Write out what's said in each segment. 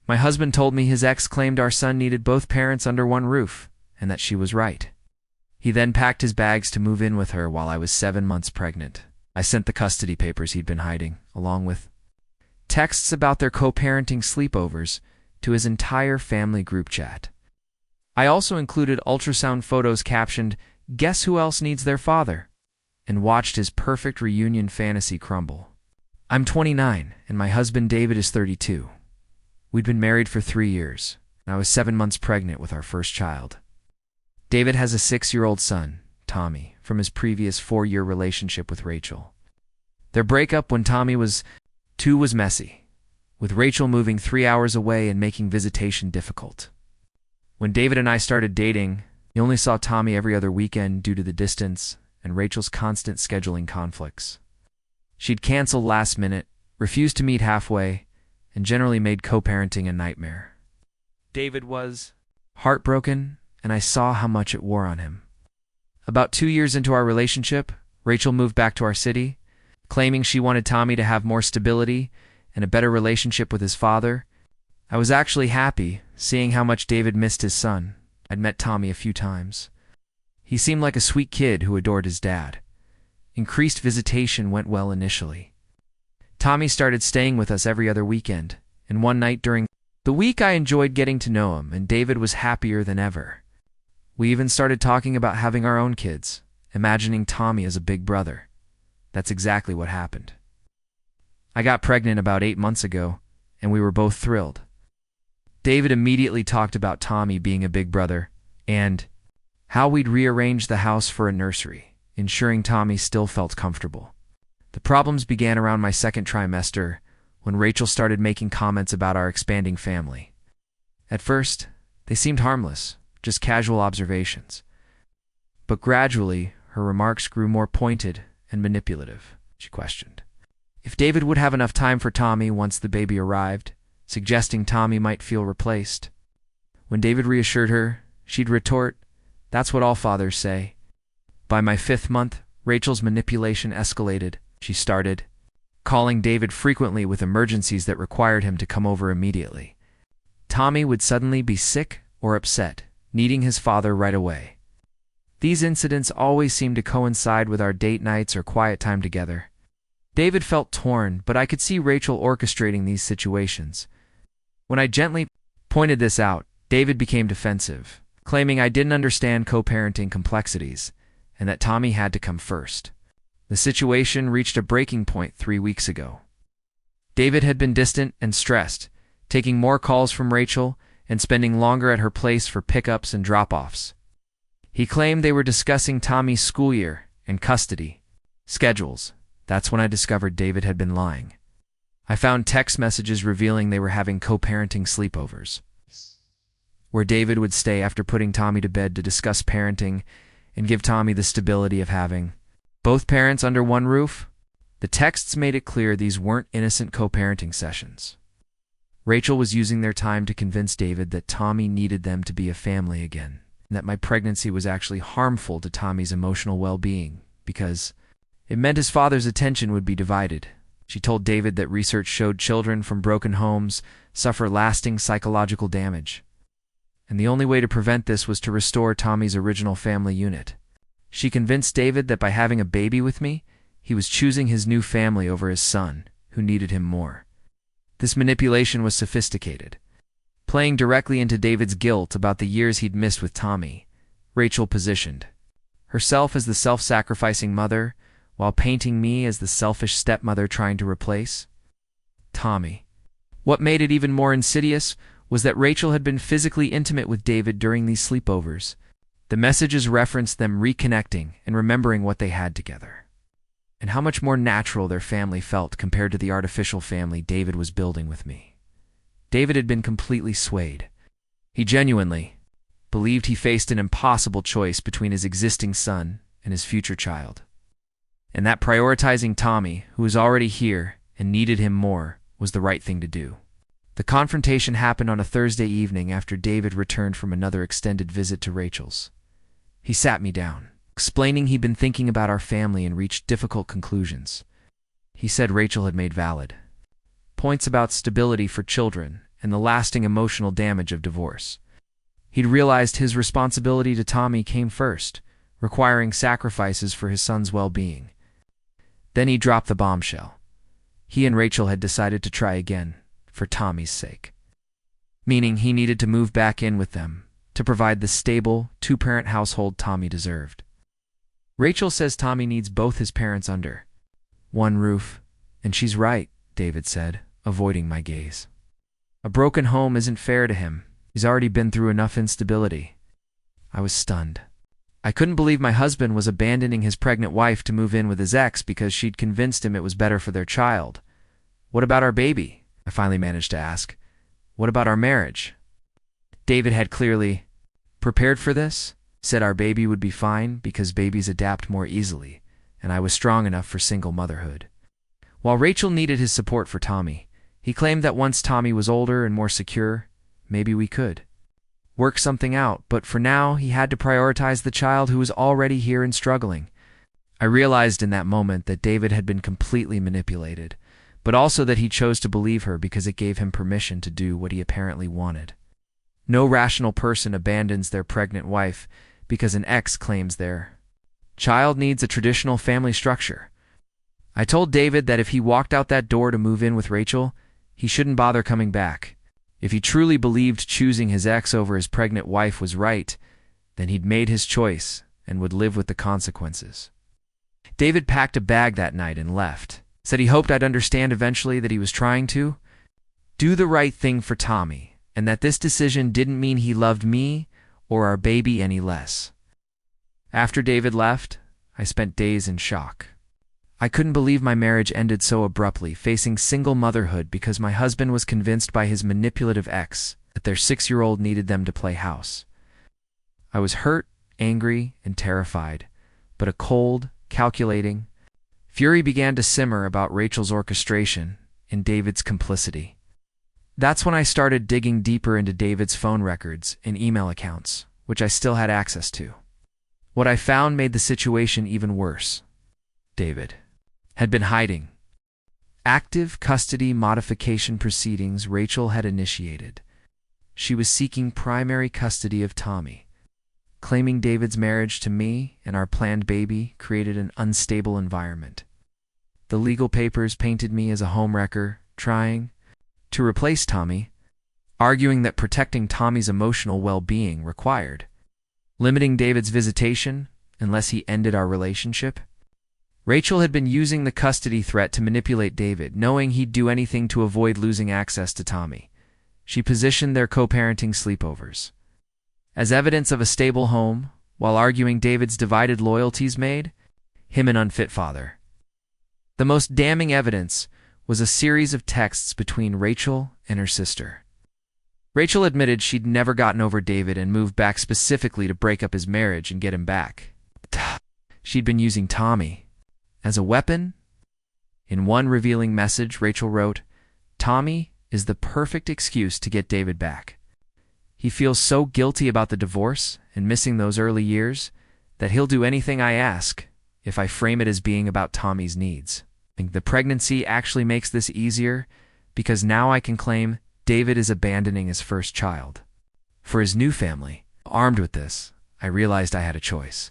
My husband told me his ex claimed our son needed both parents under one roof, and that she was right. He then packed his bags to move in with her while I was 7 months pregnant. I sent the custody papers he'd been hiding, along with texts about their co-parenting sleepovers, to his entire family group chat. I also included ultrasound photos captioned, "Guess who else needs their father?" and watched his perfect reunion fantasy crumble. I'm 29, and my husband David is 32. We'd been married for 3 years, and I was 7 months pregnant with our first child. David has a 6-year-old son, Tommy, from his previous 4-year relationship with Rachel. Their breakup when Tommy was 2 was messy, with Rachel moving 3 hours away and making visitation difficult. When David and I started dating, he only saw Tommy every other weekend due to the distance and Rachel's constant scheduling conflicts. She'd cancel last minute, refused to meet halfway, and generally made co-parenting a nightmare. David was heartbroken, and I saw how much it wore on him. About 2 years into our relationship, Rachel moved back to our city, claiming she wanted Tommy to have more stability and a better relationship with his father. I was actually happy, seeing how much David missed his son. I'd met Tommy a few times. He seemed like a sweet kid who adored his dad. Increased visitation went well initially. Tommy started staying with us every other weekend, and one night during the week I enjoyed getting to know him, and David was happier than ever. We even started talking about having our own kids, imagining Tommy as a big brother. That's exactly what happened. I got pregnant about 8 months ago, and we were both thrilled. David immediately talked about Tommy being a big brother, and how we'd rearrange the house for a nursery, ensuring Tommy still felt comfortable. The problems began around my second trimester, when Rachel started making comments about our expanding family. At first, they seemed harmless, just casual observations. But gradually, her remarks grew more pointed and manipulative. She questioned if David would have enough time for Tommy once the baby arrived, suggesting Tommy might feel replaced. When David reassured her, she'd retort, "That's what all fathers say." By my 5th month, Rachel's manipulation escalated. She started calling David frequently with emergencies that required him to come over immediately. Tommy would suddenly be sick or upset, needing his father right away. These incidents always seemed to coincide with our date nights or quiet time together. David felt torn, but I could see Rachel orchestrating these situations. When I gently pointed this out, David became defensive, claiming I didn't understand co-parenting complexities and that Tommy had to come first. The situation reached a breaking point 3 weeks ago. David had been distant and stressed, taking more calls from Rachel and spending longer at her place for pickups and drop-offs. He claimed they were discussing Tommy's school year and custody schedules. That's when I discovered David had been lying. I found text messages revealing they were having co-parenting sleepovers, where David would stay after putting Tommy to bed to discuss parenting and give Tommy the stability of having both parents under one roof. The texts made it clear these weren't innocent co-parenting sessions. Rachel was using their time to convince David that Tommy needed them to be a family again, and that my pregnancy was actually harmful to Tommy's emotional well-being because it meant his father's attention would be divided. She told David that research showed children from broken homes suffer lasting psychological damage, and the only way to prevent this was to restore Tommy's original family unit. She convinced David that by having a baby with me, he was choosing his new family over his son, who needed him more. This manipulation was sophisticated. Playing directly into David's guilt about the years he'd missed with Tommy, Rachel positioned herself as the self-sacrificing mother, while painting me as the selfish stepmother trying to replace Tommy. What made it even more insidious was that Rachel had been physically intimate with David during these sleepovers. The messages referenced them reconnecting and remembering what they had together, and how much more natural their family felt compared to the artificial family David was building with me. David had been completely swayed. He genuinely believed he faced an impossible choice between his existing son and his future child, and that prioritizing Tommy, who was already here and needed him more, was the right thing to do. The confrontation happened on a Thursday evening after David returned from another extended visit to Rachel's. He sat me down, explaining he'd been thinking about our family and reached difficult conclusions. He said Rachel had made valid points about stability for children and the lasting emotional damage of divorce. He'd realized his responsibility to Tommy came first, requiring sacrifices for his son's well-being. Then he dropped the bombshell. He and Rachel had decided to try again, for Tommy's sake. Meaning he needed to move back in with them, to provide the stable, two-parent household Tommy deserved. Rachel says Tommy needs both his parents under one roof, and she's right, David said, avoiding my gaze. A broken home isn't fair to him. He's already been through enough instability. I was stunned. I couldn't believe my husband was abandoning his pregnant wife to move in with his ex because she'd convinced him it was better for their child. What about our baby? I finally managed to ask. What about our marriage? David had clearly prepared for this, said our baby would be fine because babies adapt more easily, and I was strong enough for single motherhood. While Rachel needed his support for Tommy, he claimed that once Tommy was older and more secure, maybe we could work something out, but for now he had to prioritize the child who was already here and struggling. I realized in that moment that David had been completely manipulated, but also that he chose to believe her because it gave him permission to do what he apparently wanted. No rational person abandons their pregnant wife because an ex claims their child needs a traditional family structure. I told David that if he walked out that door to move in with Rachel, he shouldn't bother coming back. If he truly believed choosing his ex over his pregnant wife was right, then he'd made his choice and would live with the consequences. David packed a bag that night and left. Said he hoped I'd understand eventually that he was trying to do the right thing for Tommy, and that this decision didn't mean he loved me or our baby any less. After David left, I spent days in shock. I couldn't believe my marriage ended so abruptly, facing single motherhood because my husband was convinced by his manipulative ex that their 6-year-old needed them to play house. I was hurt, angry, and terrified, but a cold, calculating fury began to simmer about Rachel's orchestration and David's complicity. That's when I started digging deeper into David's phone records and email accounts, which I still had access to. What I found made the situation even worse. David had been hiding active custody modification proceedings Rachel had initiated. She was seeking primary custody of Tommy. Claiming David's marriage to me and our planned baby created an unstable environment. The legal papers painted me as a homewrecker, trying to replace Tommy, arguing that protecting Tommy's emotional well-being required limiting David's visitation unless he ended our relationship. Rachel had been using the custody threat to manipulate David, knowing he'd do anything to avoid losing access to Tommy. She positioned their co-parenting sleepovers as evidence of a stable home, while arguing David's divided loyalties made him an unfit father. The most damning evidence was a series of texts between Rachel and her sister. Rachel admitted she'd never gotten over David and moved back specifically to break up his marriage and get him back. She'd been using Tommy as a weapon. In one revealing message, Rachel wrote, "Tommy is the perfect excuse to get David back. He feels so guilty about the divorce and missing those early years that he'll do anything I ask if I frame it as being about Tommy's needs. The pregnancy actually makes this easier because now I can claim David is abandoning his first child for his new family." Armed with this, I realized I had a choice: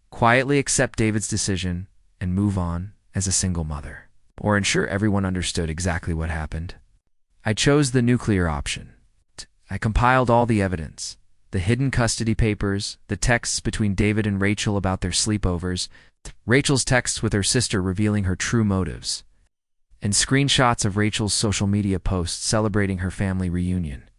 quietly accept David's decision and move on as a single mother, or ensure everyone understood exactly what happened. I chose the nuclear option. I compiled all the evidence, the hidden custody papers, the texts between David and Rachel about their sleepovers, Rachel's texts with her sister revealing her true motives, and screenshots of Rachel's social media posts celebrating her family reunion.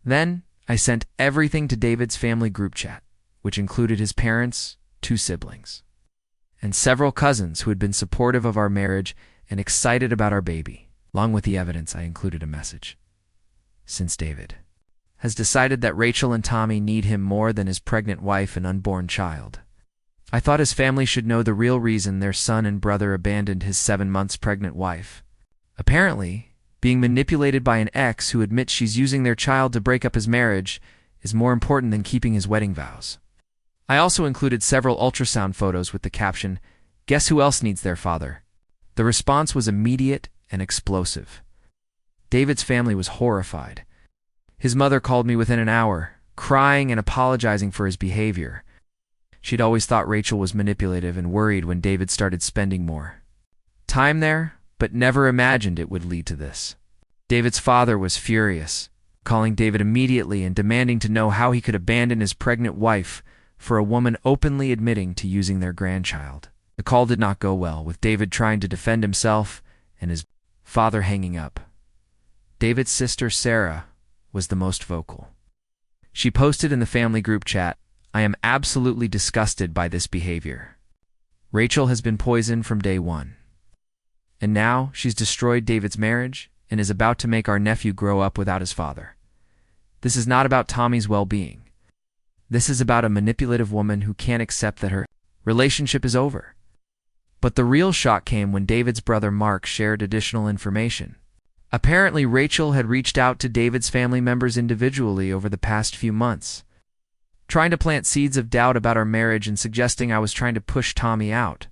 Then, I sent everything to David's family group chat, which included his parents, 2 siblings, and several cousins who had been supportive of our marriage and excited about our baby. Along with the evidence, I included a message: "Since David has decided that Rachel and Tommy need him more than his pregnant wife and unborn child, I thought his family should know the real reason their son and brother abandoned his 7 months pregnant wife. Apparently, being manipulated by an ex who admits she's using their child to break up his marriage is more important than keeping his wedding vows." I also included several ultrasound photos with the caption, "Guess who else needs their father?" The response was immediate and explosive. David's family was horrified. His mother called me within an hour, crying and apologizing for his behavior. She'd always thought Rachel was manipulative and worried when David started spending more time there, but never imagined it would lead to this. David's father was furious, calling David immediately and demanding to know how he could abandon his pregnant wife for a woman openly admitting to using their grandchild. The call did not go well, with David trying to defend himself and his father hanging up. David's sister, Sarah, was the most vocal. She posted in the family group chat, "I am absolutely disgusted by this behavior. Rachel has been poisoned from day one. And now she's destroyed David's marriage and is about to make our nephew grow up without his father. This is not about Tommy's well-being. This is about a manipulative woman who can't accept that her relationship is over." But the real shock came when David's brother Mark shared additional information. Apparently, Rachel had reached out to David's family members individually over the past few months, trying to plant seeds of doubt about our marriage and suggesting I was trying to push Tommy out.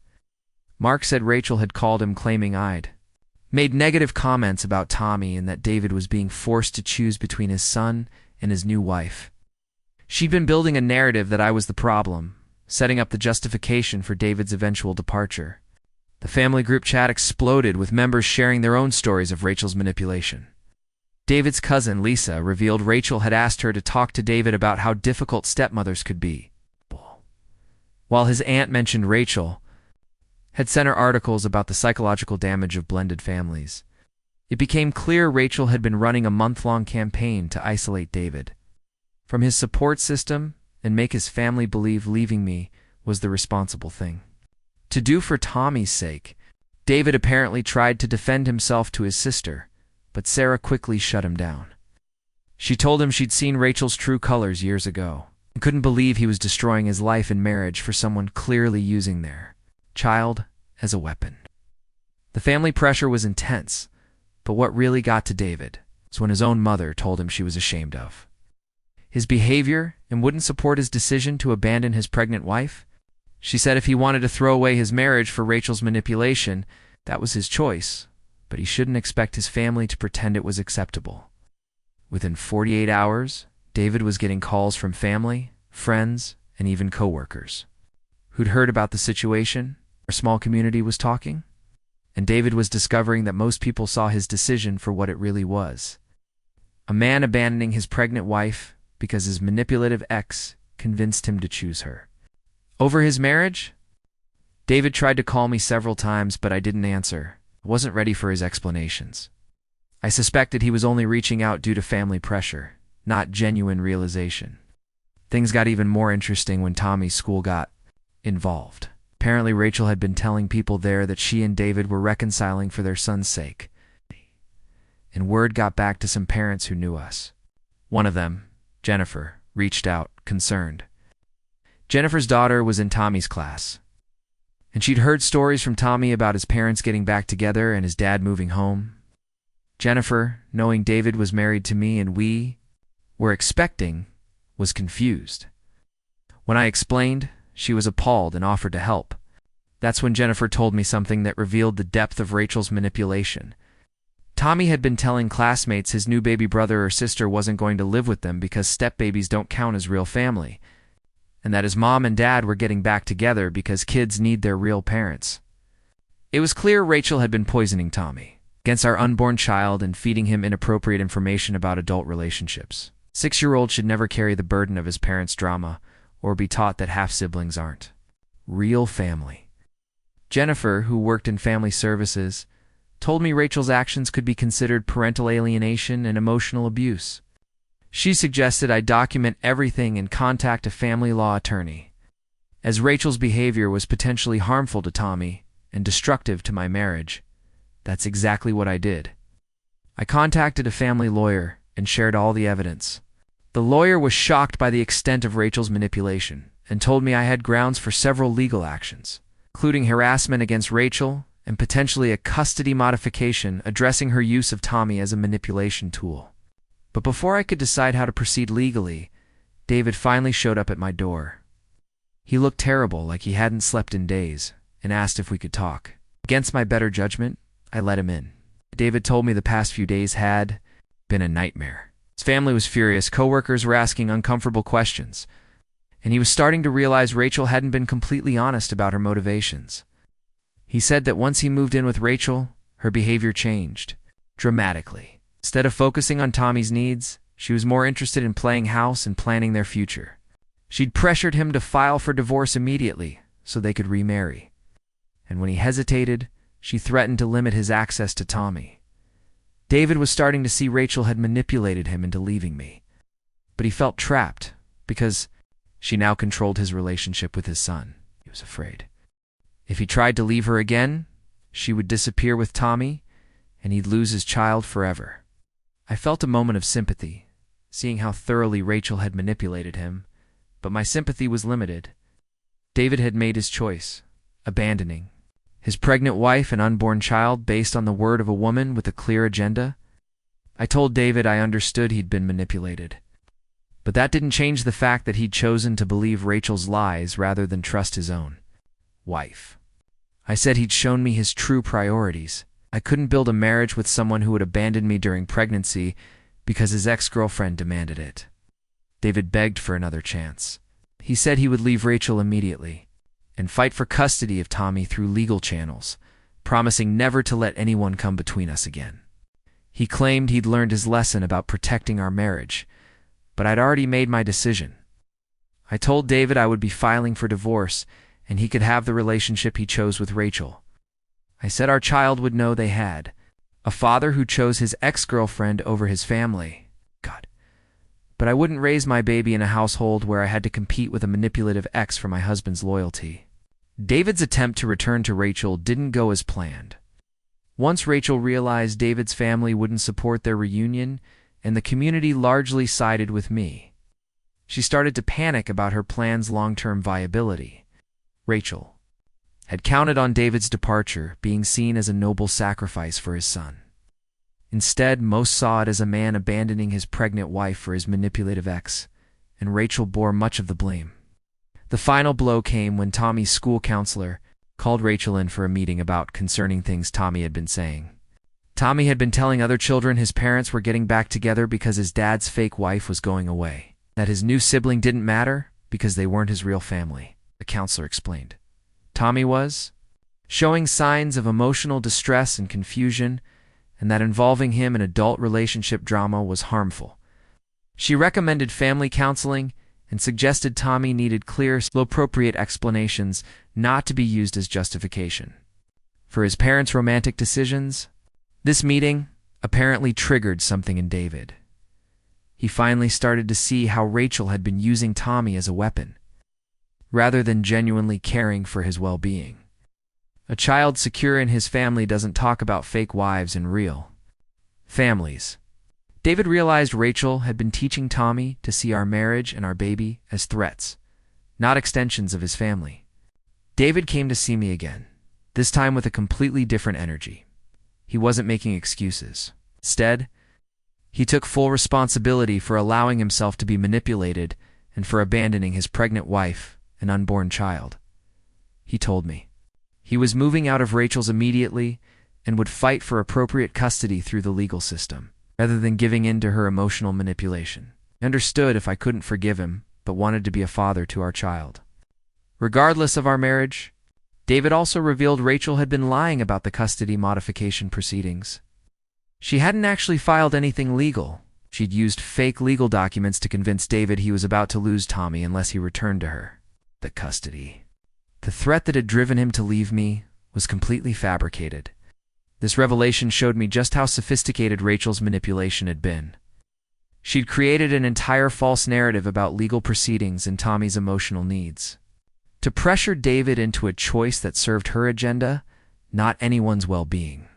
Mark said Rachel had called him claiming I'd made negative comments about Tommy and that David was being forced to choose between his son and his new wife. She'd been building a narrative that I was the problem, setting up the justification for David's eventual departure. The family group chat exploded, with members sharing their own stories of Rachel's manipulation. David's cousin, Lisa, revealed Rachel had asked her to talk to David about how difficult stepmothers could be, while his aunt mentioned Rachel had sent her articles about the psychological damage of blended families. It became clear Rachel had been running a month-long campaign to isolate David from his support system and make his family believe leaving me was the responsible thing to do for Tommy's sake. David apparently tried to defend himself to his sister, but Sarah quickly shut him down. She told him she'd seen Rachel's true colors years ago and couldn't believe he was destroying his life and marriage for someone clearly using their child as a weapon. The family pressure was intense, but what really got to David was when his own mother told him she was ashamed of his behavior and wouldn't support his decision to abandon his pregnant wife. She said if he wanted to throw away his marriage for Rachel's manipulation, that was his choice, but he shouldn't expect his family to pretend it was acceptable. Within 48 hours, David was getting calls from family, friends, and even coworkers who'd heard about the situation. Our small community was talking, and David was discovering that most people saw his decision for what it really was: a man abandoning his pregnant wife because his manipulative ex convinced him to choose her over his marriage. David tried to call me several times, but I didn't answer. I wasn't ready for his explanations. I suspected he was only reaching out due to family pressure, not genuine realization. Things got even more interesting when Tommy's school got involved. Apparently, Rachel had been telling people there that she and David were reconciling for their son's sake, and word got back to some parents who knew us. One of them, Jennifer, reached out, concerned. Jennifer's daughter was in Tommy's class, and she'd heard stories from Tommy about his parents getting back together and his dad moving home. Jennifer, knowing David was married to me and we were expecting, was confused. When I explained, she was appalled and offered to help. That's when Jennifer told me something that revealed the depth of Rachel's manipulation. Tommy had been telling classmates his new baby brother or sister wasn't going to live with them because stepbabies don't count as real family, and that his mom and dad were getting back together because kids need their real parents. It was clear Rachel had been poisoning Tommy against our unborn child and feeding him inappropriate information about adult relationships. 6-year-old should never carry the burden of his parents' drama or be taught that half-siblings aren't real family. Jennifer, who worked in family services, told me Rachel's actions could be considered parental alienation and emotional abuse. She suggested I document everything and contact a family law attorney, as Rachel's behavior was potentially harmful to Tommy and destructive to my marriage. That's exactly what I did. I contacted a family lawyer and shared all the evidence. The lawyer was shocked by the extent of Rachel's manipulation and told me I had grounds for several legal actions, including harassment against Rachel and potentially a custody modification addressing her use of Tommy as a manipulation tool. But before I could decide how to proceed legally, David finally showed up at my door. He looked terrible, like he hadn't slept in days, and asked if we could talk. Against my better judgment, I let him in. David told me the past few days had been a nightmare. His family was furious, coworkers were asking uncomfortable questions, and he was starting to realize Rachel hadn't been completely honest about her motivations. He said that once he moved in with Rachel, her behavior changed dramatically. Instead of focusing on Tommy's needs, she was more interested in playing house and planning their future. She'd pressured him to file for divorce immediately so they could remarry. And when he hesitated, she threatened to limit his access to Tommy. David was starting to see Rachel had manipulated him into leaving me, but he felt trapped because she now controlled his relationship with his son. He was afraid. If he tried to leave her again, she would disappear with Tommy, and he'd lose his child forever. I felt a moment of sympathy, seeing how thoroughly Rachel had manipulated him, but my sympathy was limited. David had made his choice, abandoning his pregnant wife and unborn child based on the word of a woman with a clear agenda. I told David I understood he'd been manipulated, but that didn't change the fact that he'd chosen to believe Rachel's lies rather than trust his own wife. I said he'd shown me his true priorities. I couldn't build a marriage with someone who would abandon me during pregnancy because his ex-girlfriend demanded it. David begged for another chance. He said he would leave Rachel immediately and fight for custody of Tommy through legal channels, promising never to let anyone come between us again. He claimed he'd learned his lesson about protecting our marriage, but I'd already made my decision. I told David I would be filing for divorce and he could have the relationship he chose with Rachel. I said our child would know they had a father who chose his ex-girlfriend over his family. God. But I wouldn't raise my baby in a household where I had to compete with a manipulative ex for my husband's loyalty. David's attempt to return to Rachel didn't go as planned. Once Rachel realized David's family wouldn't support their reunion, and the community largely sided with me, she started to panic about her plan's long-term viability. Rachel had counted on David's departure being seen as a noble sacrifice for his son. Instead, most saw it as a man abandoning his pregnant wife for his manipulative ex, and Rachel bore much of the blame. The final blow came when Tommy's school counselor called Rachel in for a meeting about concerning things Tommy had been saying. Tommy had been telling other children his parents were getting back together because his dad's fake wife was going away, that his new sibling didn't matter because they weren't his real family, the counselor explained. Tommy was showing signs of emotional distress and confusion, and that involving him in adult relationship drama was harmful. She recommended family counseling and suggested Tommy needed clear, appropriate explanations not to be used as justification for his parents' romantic decisions. This meeting apparently triggered something in David. He finally started to see how Rachel had been using Tommy as a weapon, rather than genuinely caring for his well-being. A child secure in his family doesn't talk about fake wives in real families. David realized Rachel had been teaching Tommy to see our marriage and our baby as threats, not extensions of his family. David came to see me again, this time with a completely different energy. He wasn't making excuses. Instead, he took full responsibility for allowing himself to be manipulated and for abandoning his pregnant wife and unborn child. He told me he was moving out of Rachel's immediately and would fight for appropriate custody through the legal system, rather than giving in to her emotional manipulation. I understood if I couldn't forgive him, but wanted to be a father to our child. Regardless of our marriage, David also revealed Rachel had been lying about the custody modification proceedings. She hadn't actually filed anything legal. She'd used fake legal documents to convince David he was about to lose Tommy unless he returned to her. The custody. The threat that had driven him to leave me was completely fabricated. This revelation showed me just how sophisticated Rachel's manipulation had been. She'd created an entire false narrative about legal proceedings and Tommy's emotional needs, to pressure David into a choice that served her agenda, not anyone's well-being.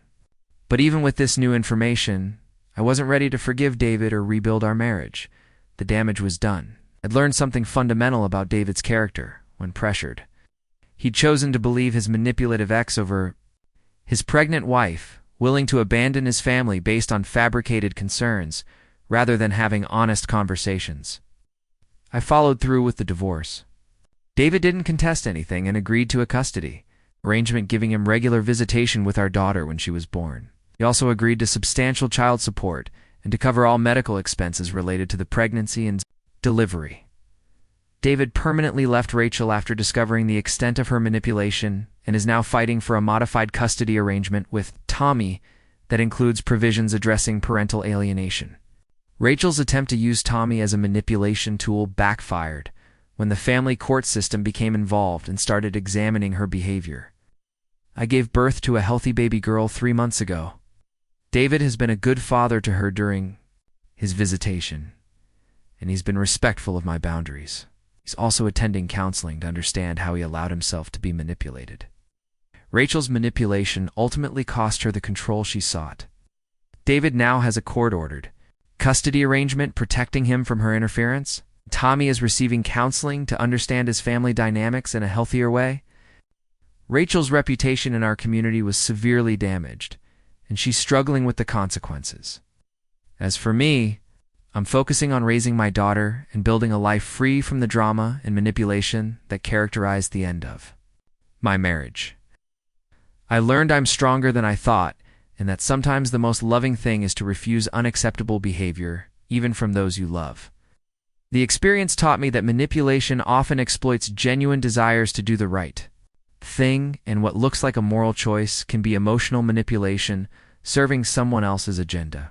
But even with this new information, I wasn't ready to forgive David or rebuild our marriage. The damage was done. I'd learned something fundamental about David's character when pressured. He'd chosen to believe his manipulative ex over his pregnant wife, willing to abandon his family based on fabricated concerns, rather than having honest conversations. I followed through with the divorce. David didn't contest anything and agreed to a custody arrangement giving him regular visitation with our daughter when she was born. He also agreed to substantial child support and to cover all medical expenses related to the pregnancy and delivery. David permanently left Rachel after discovering the extent of her manipulation and is now fighting for a modified custody arrangement with Tommy that includes provisions addressing parental alienation. Rachel's attempt to use Tommy as a manipulation tool backfired when the family court system became involved and started examining her behavior. I gave birth to a healthy baby girl 3 months ago. David has been a good father to her during his visitation, and he's been respectful of my boundaries. He's also attending counseling to understand how he allowed himself to be manipulated. Rachel's manipulation ultimately cost her the control she sought. David now has a court-ordered custody arrangement protecting him from her interference. Tommy is receiving counseling to understand his family dynamics in a healthier way. Rachel's reputation in our community was severely damaged, and she's struggling with the consequences. As for me, I'm focusing on raising my daughter and building a life free from the drama and manipulation that characterized the end of my marriage. I learned I'm stronger than I thought, and that sometimes the most loving thing is to refuse unacceptable behavior, even from those you love. The experience taught me that manipulation often exploits genuine desires to do the right thing, and what looks like a moral choice can be emotional manipulation, serving someone else's agenda.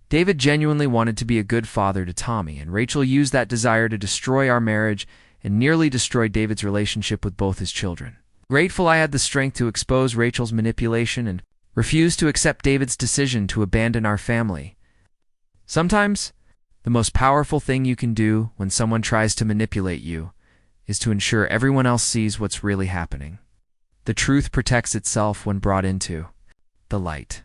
David genuinely wanted to be a good father to Tommy, and Rachel used that desire to destroy our marriage and nearly destroy David's relationship with both his children. Grateful I had the strength to expose Rachel's manipulation and refuse to accept David's decision to abandon our family. Sometimes, the most powerful thing you can do when someone tries to manipulate you is to ensure everyone else sees what's really happening. The truth protects itself when brought into the light.